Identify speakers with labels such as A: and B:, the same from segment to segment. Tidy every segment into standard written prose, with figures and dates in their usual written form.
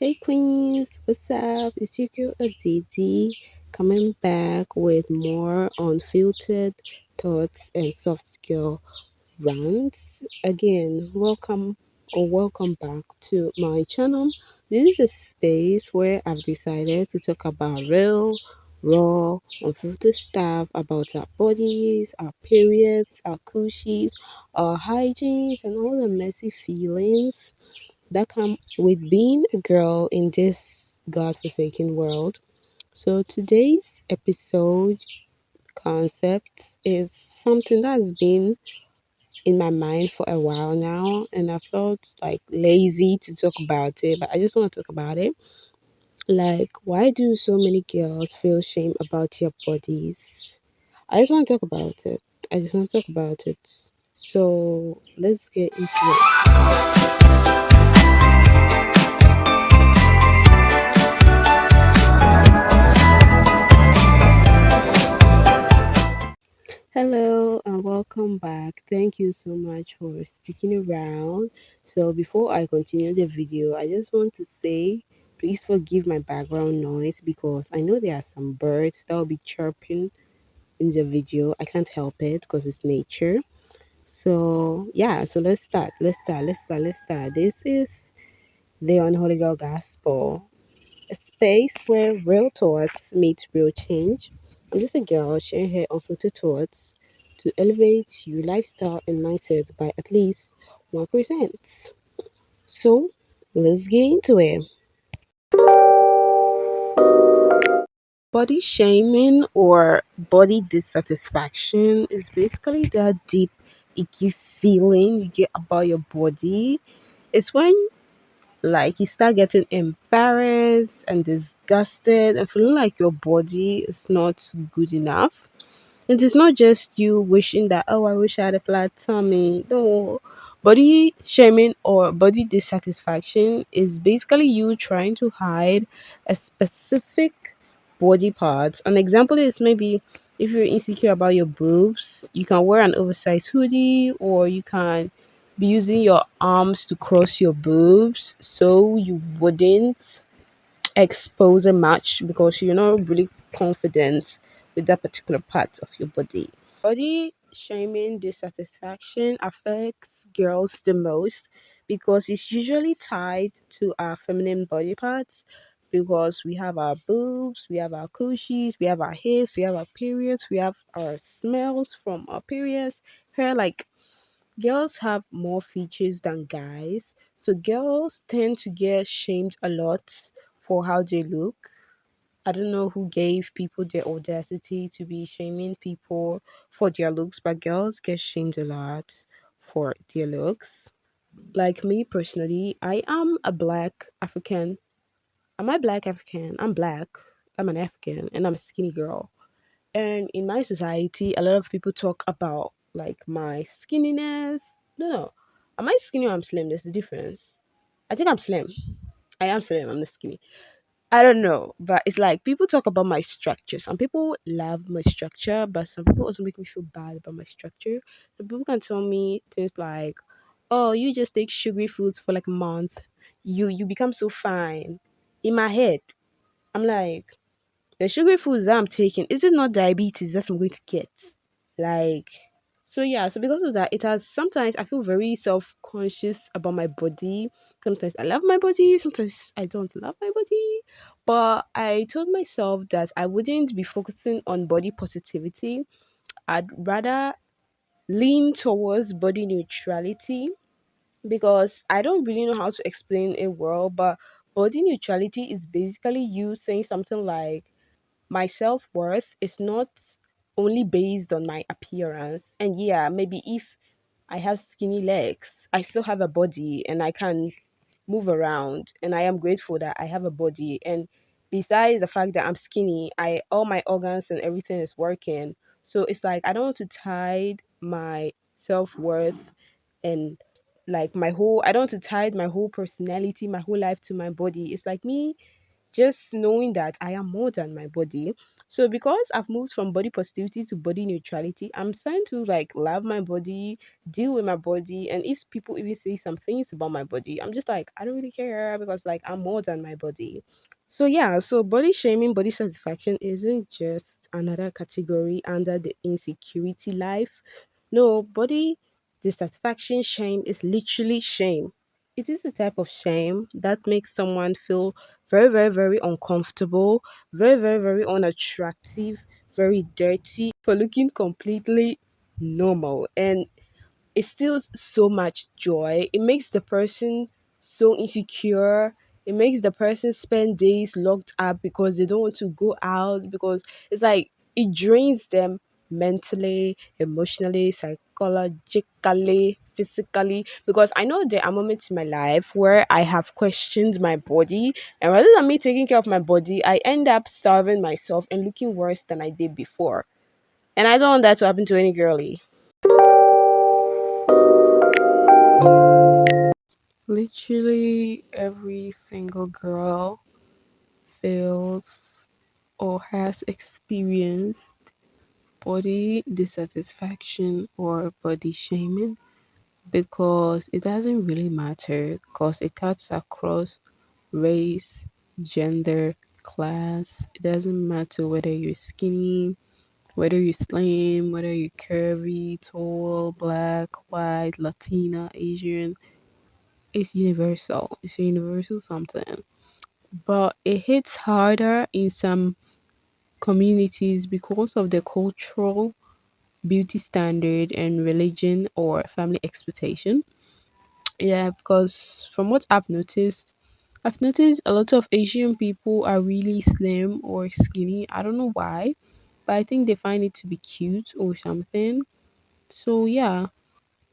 A: Hey Queens, what's up? It's your girl Aditi coming back with more unfiltered thoughts and soft skill rants. Again, welcome back to my channel. This is a space where I've decided to talk about real, raw, unfiltered stuff about our bodies, our periods, our coochies, our hygienes, and all the messy feelings that come with being a girl in this godforsaken world. So today's episode concept is something that's been in my mind for a while now, and I felt like lazy to talk about it, but I just want to talk about it. Like, why do so many girls feel shame about their bodies? I just want to talk about it. I just want to talk about it. So let's get into it. Hello and welcome back. Thank you so much for sticking around. So, before I continue the video, I just want to say please forgive my background noise because I know there are some birds that will be chirping in the video. I can't help it because it's nature. So, yeah, so let's start. Let's start. This is the Unholy Girl Gospel, a space where real thoughts meet real change. I'm just a girl sharing her unfiltered thoughts to elevate your lifestyle and mindset by at least 1%. So, let's get into it. Body shaming or body dissatisfaction is basically that deep, icky feeling you get about your body. It's when like you start getting embarrassed and disgusted and feeling like your body is not good enough. It is not just you wishing that, oh, I wish I had a flat tummy. No, body shaming or body dissatisfaction is basically you trying to hide a specific body part. An example is maybe if you're insecure about your boobs, you can wear an oversized hoodie, or you can be using your arms to cross your boobs so you wouldn't expose a match because you're not really confident with that particular part of your body. Body shaming dissatisfaction affects girls the most because it's usually tied to our feminine body parts, because we have our boobs, we have our coochies, we have our hips, we have our periods, we have our smells from our periods, hair. Like, girls have more features than guys, so girls tend to get shamed a lot for how they look. I don't know who gave people the audacity to be shaming people for their looks, but girls get shamed a lot for their looks. Like me personally, I am a black African. Am I black African? I'm black. I'm an African and I'm a skinny girl. And in my society, a lot of people talk about like my skinniness. No. Am I skinny or I'm slim? There's a difference. I think I'm slim. I am slim. I'm not skinny. I don't know, but it's like people talk about my structure. Some people love my structure, but some people also make me feel bad about my structure. Some people can tell me things like, "Oh, you just take sugary foods for like a month, you become so fine." In my head, I'm like, the sugary foods that I'm taking, is it not diabetes that I'm going to get? Like, so yeah, so because of that, it has sometimes I feel very self conscious about my body. Sometimes I love my body, sometimes I don't love my body. But I told myself that I wouldn't be focusing on body positivity. I'd rather lean towards body neutrality, because I don't really know how to explain it well, but body neutrality is basically you saying something like, my self worth is not only based on my appearance. And yeah, maybe if I have skinny legs, I still have a body and I can move around. And I am grateful that I have a body. And besides the fact that I'm skinny, I all my organs and everything is working. So it's like I don't want to tie my self worth and like my whole I don't want to tie my whole personality, my whole life to my body. It's like me just knowing that I am more than my body. So because I've moved from body positivity to body neutrality, I'm starting to like love my body, deal with my body, and if people even say some things about my body, I'm just like, I don't really care because like I'm more than my body. So yeah, so body shaming, body satisfaction isn't just another category under the insecurity life. No, body dissatisfaction shame is literally shame. It is a type of shame that makes someone feel very, very, very uncomfortable, very, very, very unattractive, very dirty for looking completely normal. And it steals so much joy. It makes the person so insecure. It makes the person spend days locked up because they don't want to go out because it's like it drains them mentally, emotionally, psychologically, physically. Because I know there are moments in my life where I have questioned my body, and rather than me taking care of my body, I end up starving myself and looking worse than I did before. And I don't want that to happen to any girlie. Literally every single girl feels or has experienced body dissatisfaction or body shaming because it doesn't really matter because it cuts across race, gender, class. It doesn't matter whether you're skinny, whether you're slim, whether you're curvy, tall, black, white, Latina, Asian. It's universal. It's a universal something. But it hits harder in some communities because of the cultural beauty standard and religion or family expectation. Yeah, because from what I've noticed a lot of Asian people are really slim or skinny. I don't know why, but I think they find it to be cute or something. So yeah,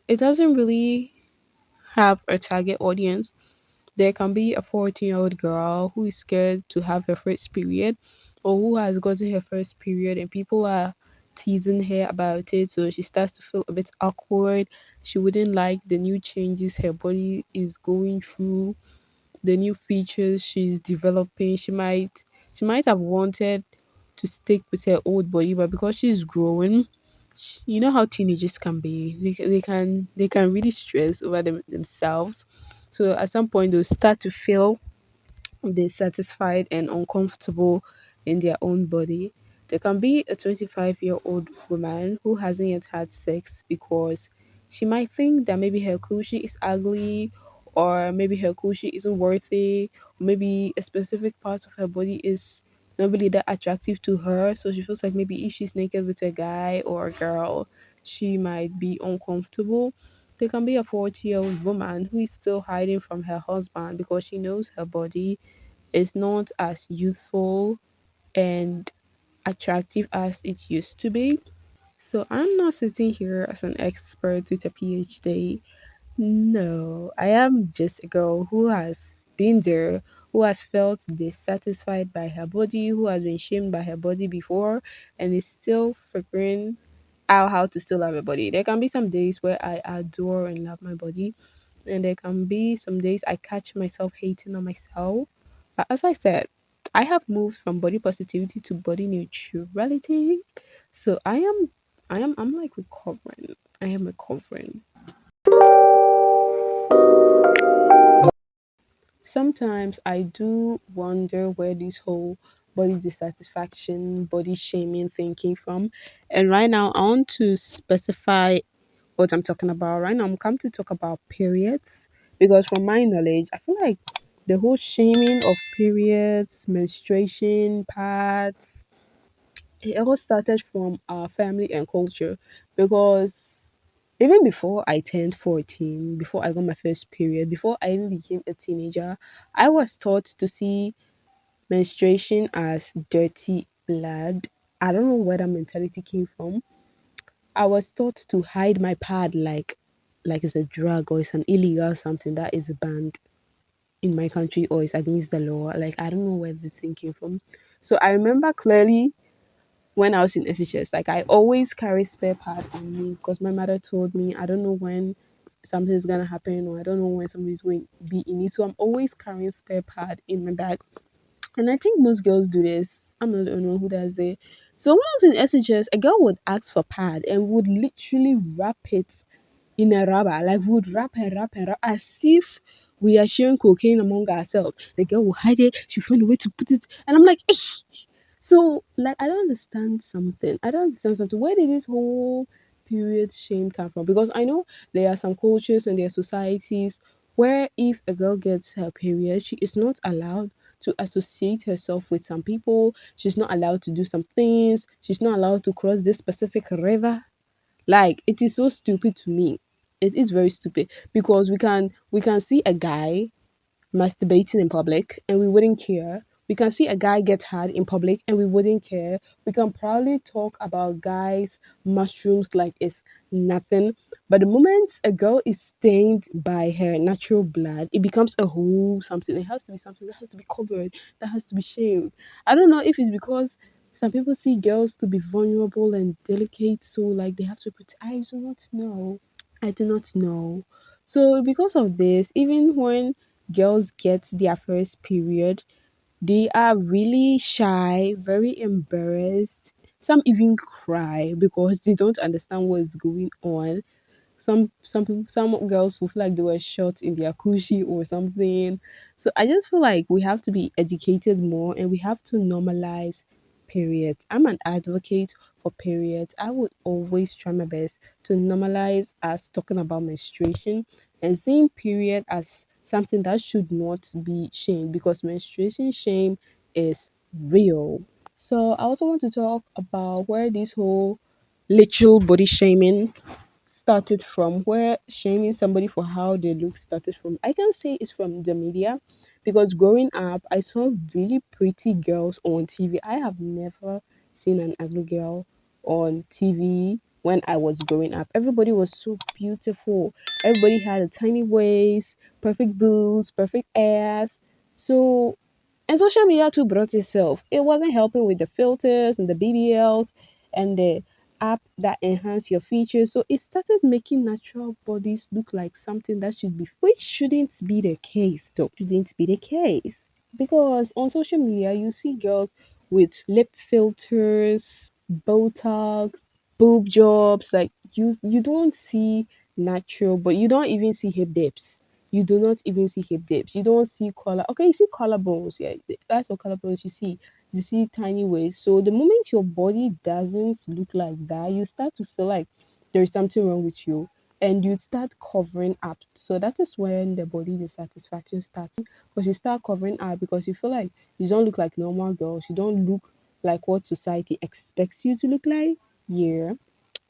A: it doesn't really have a target audience. There can be a 14-year-old girl who is scared to have her first period or who has gotten her first period and people are teasing her about it. So she starts to feel a bit awkward. She wouldn't like the new changes her body is going through, the new features she's developing. She might have wanted to stick with her old body, but because she's growing, you know how teenagers can be. They can really stress over themselves. So at some point they'll start to feel dissatisfied and uncomfortable in their own body. There can be a 25-year-old woman who hasn't yet had sex because she might think that maybe her coochie is ugly, or maybe her coochie isn't worthy, or maybe a specific part of her body is not really that attractive to her. So she feels like maybe if she's naked with a guy or a girl, she might be uncomfortable. There can be a 40-year-old woman who is still hiding from her husband because she knows her body is not as youthful and attractive as it used to be. So I'm not sitting here as an expert with a PhD. No, I am just a girl who has been there, who has felt dissatisfied by her body, who has been shamed by her body before, and is still figuring out how to still love her body. There can be some days where I adore and love my body, and there can be some days I catch myself hating on myself. But as I said, I have moved from body positivity to body neutrality. So I'm like recovering. I am recovering. Sometimes I do wonder where this whole body dissatisfaction, body shaming thing came from. And right now I want to specify what I'm talking about. Right now I'm come to talk about periods because from my knowledge, I feel like the whole shaming of periods, menstruation, pads, it all started from our family and culture because even before I turned 14, before I got my first period, before I even became a teenager, I was taught to see menstruation as dirty blood. I don't know where that mentality came from. I was taught to hide my pad like it's a drug or it's an illegal something that is banned in my country or it's against the law. Like I don't know where the thing came from. So I remember clearly when I was in SHS, like I always carry spare pad on me because my mother told me I don't know when something's gonna happen or I don't know when somebody's going to be in it. So I'm always carrying spare pad in my bag. And I think most girls do this. I'm not the only one who does it. So when I was in SHS, a girl would ask for pad and would literally wrap it in a rubber, like we would wrap as if we are sharing cocaine among ourselves. The girl will hide it, she'll find a way to put it, and I'm like, eh. So, like, I don't understand something. I don't understand something. Where did this whole period shame come from? Because I know there are some cultures and there are societies where if a girl gets her period, she is not allowed to associate herself with some people. She's not allowed to do some things. She's not allowed to cross this specific river. Like, it is so stupid to me. It is very stupid because we can see a guy masturbating in public and we wouldn't care. We can see a guy get hard in public and we wouldn't care. We can proudly talk about guys' mushrooms like it's nothing. But the moment a girl is stained by her natural blood, it becomes a whole something. It has to be something that has to be covered, that has to be shamed. I don't know if it's because some people see girls to be vulnerable and delicate, so like they have to protect. I do not know. I do not know. So because of this, even when girls get their first period, they are really shy, very embarrassed. Some even cry because they don't understand what is going on. Some girls will feel like they were shot in their coochie or something. So I just feel like we have to be educated more and we have to normalize periods. I'm an advocate for periods. I would always try my best to normalize us talking about menstruation and seeing period as something that should not be shamed because menstruation shame is real. So I also want to talk about where this whole literal body shaming started from, where shaming somebody for how they look started from. I can say it's from the media because growing up, I saw really pretty girls on TV. I have never seen an ugly girl on TV when I was growing up. Everybody was so beautiful. Everybody had a tiny waist, perfect boobs, perfect ass. So, and social media too brought itself. It wasn't helping with the filters and the BBLs and the app that enhance your features. So it started making natural bodies look like something that should be, which shouldn't be the case, though. Shouldn't be the case. Because on social media, you see girls with lip filters, Botox, boob jobs. Like you don't see natural, but you don't even see hip dips. You do not even see hip dips. You don't see collar. Okay, you see collarbones. Yeah, that's what collarbones you see. You see tiny waist. So the moment your body doesn't look like that, you start to feel like there's something wrong with you, and you start covering up. So that is when the body dissatisfaction starts because you start covering up because you feel like you don't look like normal girls. You don't look like what society expects you to look like. Yeah.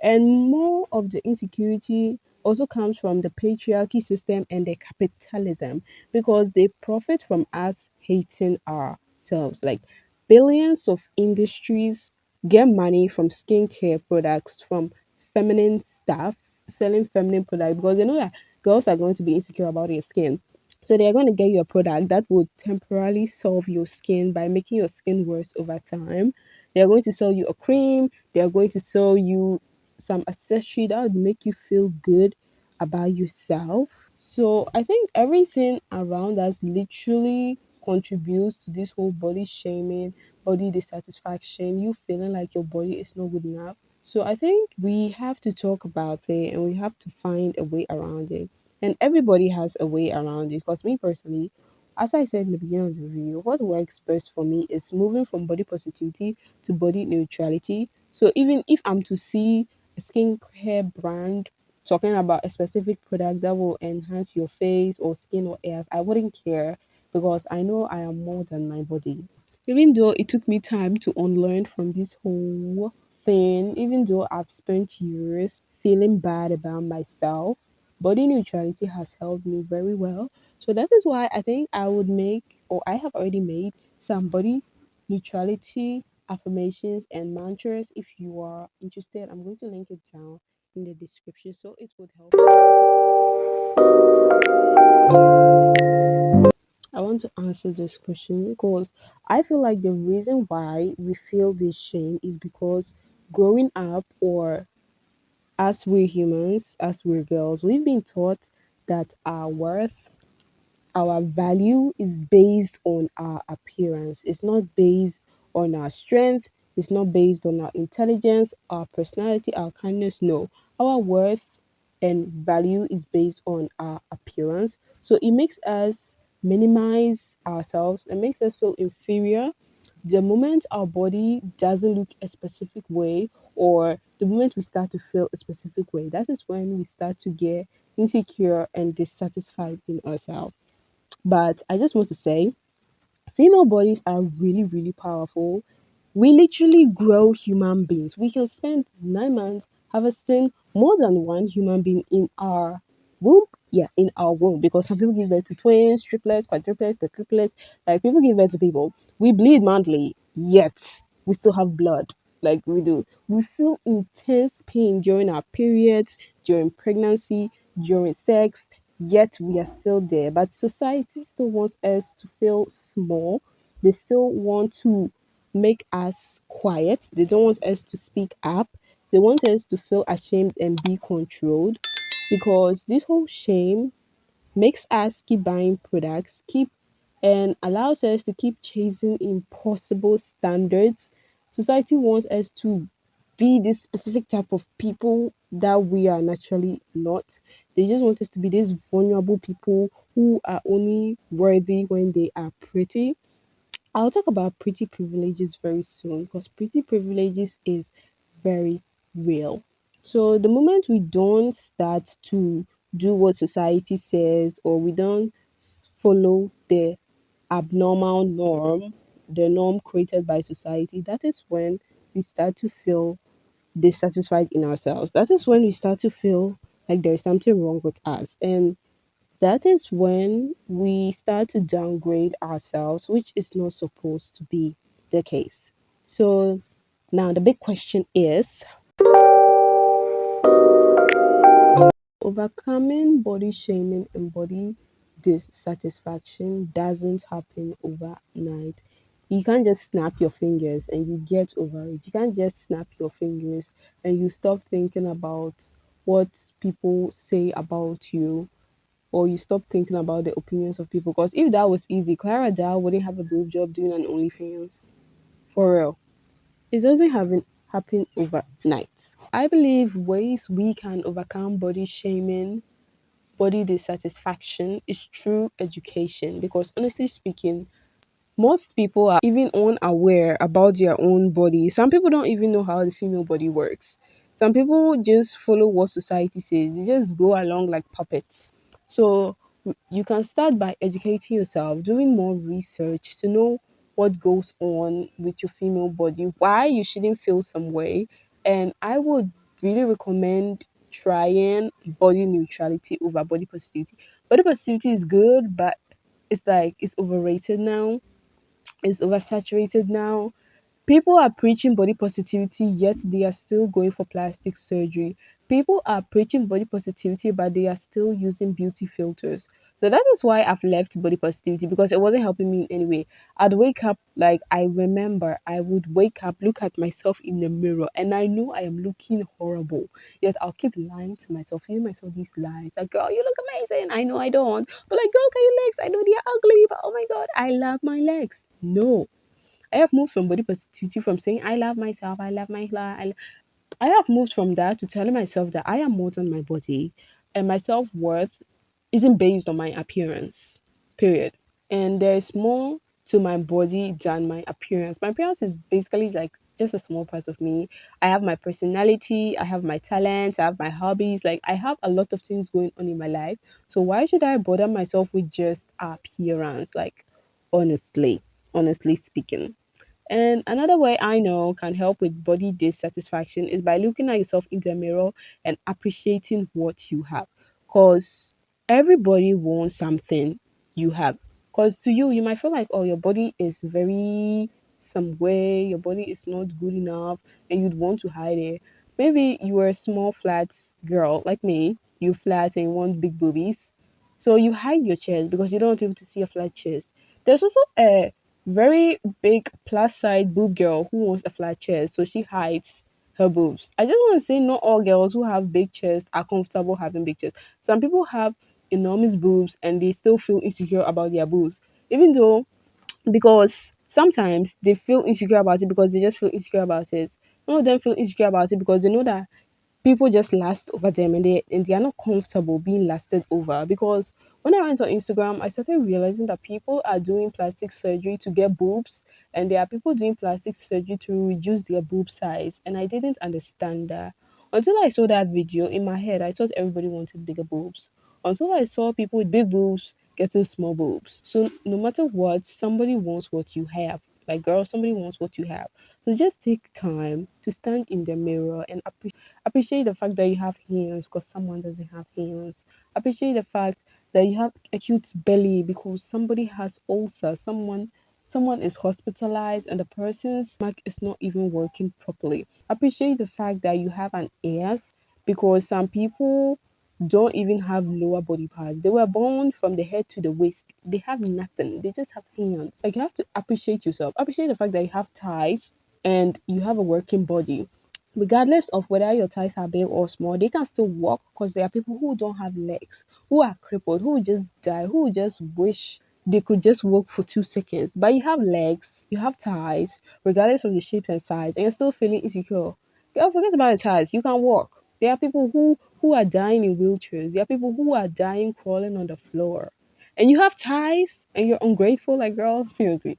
A: And more of the insecurity also comes from the patriarchy system and the capitalism because they profit from us hating ourselves. Like billions of industries get money from skincare products, from feminine stuff, selling feminine products because they know that girls are going to be insecure about their skin. So they are going to get you a product that will temporarily solve your skin by making your skin worse over time. They are going to sell you a cream. They are going to sell you some accessory that would make you feel good about yourself. So I think everything around us literally contributes to this whole body shaming, body dissatisfaction, you feeling like your body is not good enough. So I think we have to talk about it and we have to find a way around it. And everybody has a way around it. Because me personally, as I said in the beginning of the video, what works best for me is moving from body positivity to body neutrality. So even if I'm to see a skincare brand talking about a specific product that will enhance your face or skin or hairs, I wouldn't care because I know I am more than my body. Even though it took me time to unlearn from this whole thing, even though I've spent years feeling bad about myself, body neutrality has helped me very well. So that is why I think I would make, or I have already made, some body neutrality affirmations and mantras. If you are interested, I'm going to link it down in the description so it would help. I want to answer this question because I feel like the reason why we feel this shame is because growing up, or as we're humans, as we're girls, we've been taught that our worth, our value is based on our appearance. It's not based on our strength. It's not based on our intelligence, our personality, our kindness. No, our worth and value is based on our appearance. So it makes us minimize ourselves and makes us feel inferior the moment our body doesn't look a specific way, or the moment we start to feel a specific way, that is when we start to get insecure and dissatisfied in ourselves. But I just want to say, female bodies are really, really powerful. We literally grow human beings. We can spend 9 months harvesting more than one human being in our womb. Yeah, in our womb. Because some people give birth to twins, triplets, quadruplets, quadruplets. Like people give birth to people. We bleed monthly, yet we still have blood. Like we do. We feel intense pain during our periods, during pregnancy, during sex, yet we are still there. But society still wants us to feel small. They still want to make us quiet. They don't want us to speak up. They want us to feel ashamed and be controlled because this whole shame makes us keep buying products, keep and allows us to keep chasing impossible standards. Society wants us to be this specific type of people that we are naturally not. They just want us to be these vulnerable people who are only worthy when they are pretty. I'll talk about pretty privileges very soon because pretty privileges is very real. So the moment we don't start to do what society says or we don't follow the abnormal norm, the norm created by society, that is when we start to feel dissatisfied in ourselves. That is when we start to feel like there's something wrong with us. And that is when we start to downgrade ourselves, which is not supposed to be the case. So now the big question is, overcoming body shaming and body dissatisfaction doesn't happen overnight. You can't just snap your fingers and you get over it. You can't just snap your fingers and you stop thinking about what people say about you, or you stop thinking about the opinions of people. Because if that was easy, Clara Dow wouldn't have a boob job doing an OnlyFans. For real. It doesn't happen overnight. I believe ways we can overcome body shaming, body dissatisfaction is through education. Because honestly speaking, most people are even unaware about their own body. Some people don't even know how the female body works. Some people just follow what society says. They just go along like puppets. So you can start by educating yourself, doing more research to know what goes on with your female body, why you shouldn't feel some way. And I would really recommend trying body neutrality over body positivity. Body positivity is good, but it's like it's overrated now, is oversaturated now. People are preaching body positivity, yet they are still going for plastic surgery. People are preaching body positivity, but they are still using beauty filters. So that is why I've left body positivity because it wasn't helping me in any way. I'd wake up, like, I remember I would wake up, look at myself in the mirror, and I know I am looking horrible. Yet I'll keep lying to myself, feeding myself these lies. Like, girl, you look amazing. I know I don't. But, like, girl, look at your legs. I know they're ugly, but oh my God, I love my legs. No, I have moved from body positivity from saying I love myself, I love my hair. I have moved from that to telling myself that I am more than my body and my self worth isn't based on my appearance. Period. And there's more to my body than my appearance. My appearance is basically like just a small part of me. I have my personality, I have my talents, I have my hobbies. Like I have a lot of things going on in my life. So why should I bother myself with just appearance? Like honestly, honestly speaking. And another way I know can help with body dissatisfaction is by looking at yourself in the mirror and appreciating what you have. Because everybody wants something you have. Because to you, you might feel like, oh, your body is very some way, your body is not good enough, and you'd want to hide it. Maybe you are a small, flat girl like me, you flat and you want big boobies. So you hide your chest because you don't want people to see your flat chest. There's also a very big plus side boob girl who wants a flat chest, so she hides her boobs. I just want to say not all girls who have big chests are comfortable having big chests. Some people have enormous boobs and they still feel insecure about their boobs, even though, because sometimes they feel insecure about it because they just feel insecure about it. Some of them feel insecure about it because they know that people just last over them, and they are not comfortable being lasted over. Because when I went on Instagram, I started realizing that people are doing plastic surgery to get boobs, and there are people doing plastic surgery to reduce their boob size, and I didn't understand that until I saw that video. In my head, I thought everybody wanted bigger boobs until I saw people with big boobs getting small boobs. So no matter what, somebody wants what you have. Like, girl, somebody wants what you have. So just take time to stand in the mirror and appreciate the fact that you have hands because someone doesn't have hands. Appreciate the fact that you have a cute belly because somebody has ulcer. Someone is hospitalized and the person's stomach is not even working properly. Appreciate the fact that you have an ass because some people don't even have lower body parts. They were born from the head to the waist. They have nothing. They just have hands. Like, you have to appreciate yourself. Appreciate the fact that you have thighs and you have a working body. Regardless of whether your thighs are big or small, they can still walk because there are people who don't have legs, who are crippled, who will just die, who will just wish they could just walk for 2 seconds. But you have legs, you have thighs, regardless of the shape and size, and you're still feeling insecure. Girl, forget about your thighs. You can walk. There are people who are dying in wheelchairs. There are people who are dying crawling on the floor. And you have thighs and you're ungrateful, like, girl, feel me.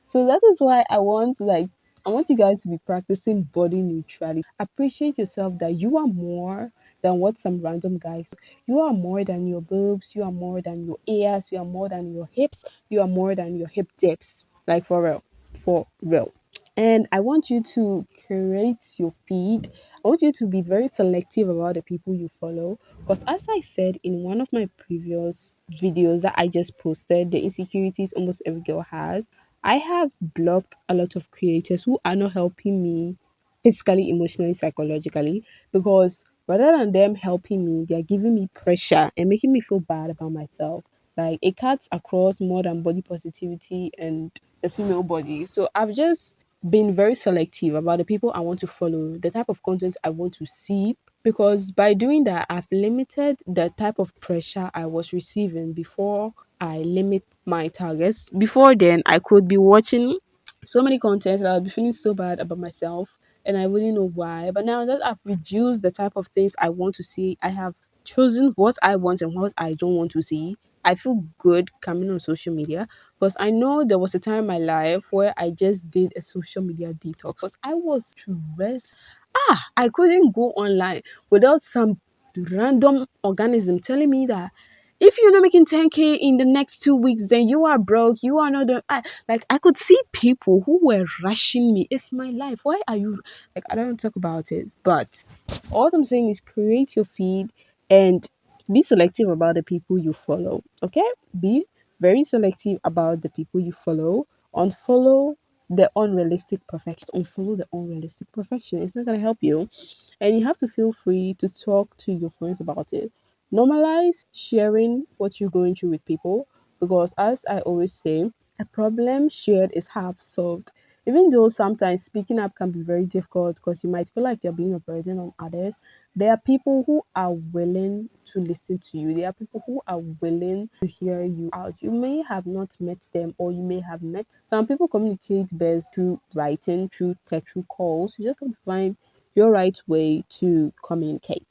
A: So that is why I want you guys to be practicing body neutrality. Appreciate yourself that you are more than what some random guys. You are more than your boobs, you are more than your ears, you are more than your hips, you are more than your hip dips. Like, for real. For real. And I want you to curate your feed. I want you to be very selective about the people you follow. Because, as I said in one of my previous videos that I just posted, the insecurities almost every girl has, I have blocked a lot of creators who are not helping me physically, emotionally, psychologically. Because rather than them helping me, they are giving me pressure and making me feel bad about myself. Like, it cuts across more than body positivity and the female body. So I've just been very selective about the people I want to follow, the type of content I want to see, because by doing that, I've limited the type of pressure I was receiving before I limit my targets. Before then, I could be watching so many content that I'll be feeling so bad about myself and I wouldn't know why. But now that I've reduced the type of things I want to see, I have chosen what I want and what I don't want to see. I feel good coming on social media because I know there was a time in my life where I just did a social media detox because I was stressed. I couldn't go online without some random organism telling me that if you're not making 10K in the next 2 weeks, then you are broke. You are not doing. Like, I could see people who were rushing me. It's my life. Why are you like? I don't talk about it, but all I'm saying is create your feed and be selective about the people you follow. Okay, be very selective about the people you follow. Unfollow the unrealistic perfection. Unfollow the unrealistic perfection. It's not gonna help you, and you have to feel free to talk to your friends about it. Normalize sharing what you're going through with people because, as I always say, a problem shared is half solved. Even though sometimes speaking up can be very difficult because you might feel like you're being a burden on others, there are people who are willing to listen to you. There are people who are willing to hear you out. You may have not met them, or you may have met. Some people communicate best through writing, through text, through calls. You just have to find your right way to communicate.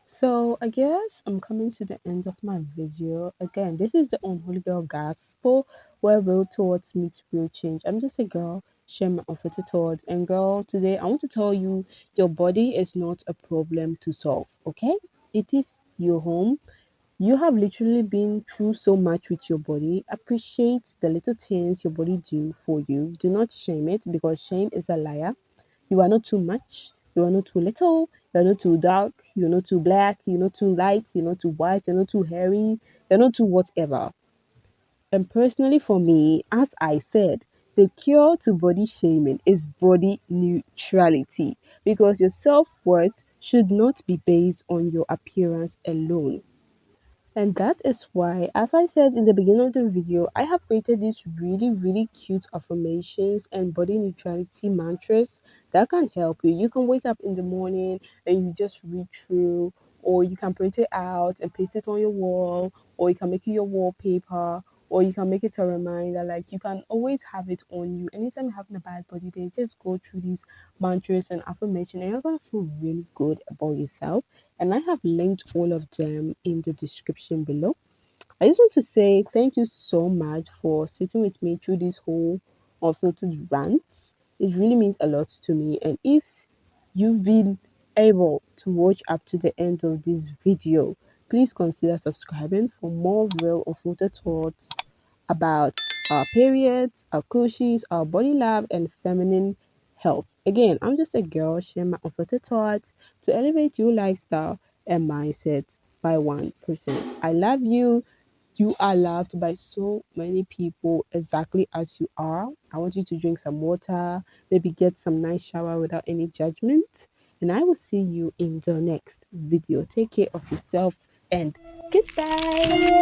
A: So I guess I'm coming to the end of my video. Again, this is the Unholy Girl Gospel where real thoughts meet real change. I'm just a girl sharing my unfiltered thoughts. And girl, today I want to tell you your body is not a problem to solve, okay? It is your home. You have literally been through so much with your body. Appreciate the little things your body do for you. Do not shame it because shame is a liar. You are not too much. You are not too little. You're not too dark. You're not too black. You're not too light. You're not too white. You're not too hairy. You're not too whatever. And personally, for me, as I said, the cure to body shaming is body neutrality because your self worth should not be based on your appearance alone. And that is why, as I said in the beginning of the video, I have created these really, really cute affirmations and body neutrality mantras that can help you. You can wake up in the morning and you just read through, or you can print it out and paste it on your wall, or you can make it your wallpaper, or you can make it a reminder. Like, you can always have it on you. Anytime you're having a bad body day, just go through these mantras and affirmation, and you're gonna feel really good about yourself. And I have linked all of them in the description below. I just want to say thank you so much for sitting with me through this whole unfiltered rant. It really means a lot to me. And if you've been able to watch up to the end of this video, please consider subscribing for more real unfiltered thoughts about our periods, our cushies, our body love, and feminine health. Again, I'm just a girl sharing my unfiltered thoughts to elevate your lifestyle and mindset by 1%. I love you. You are loved by so many people exactly as you are. I want you to drink some water, maybe get some nice shower without any judgment. And I will see you in the next video. Take care of yourself and goodbye.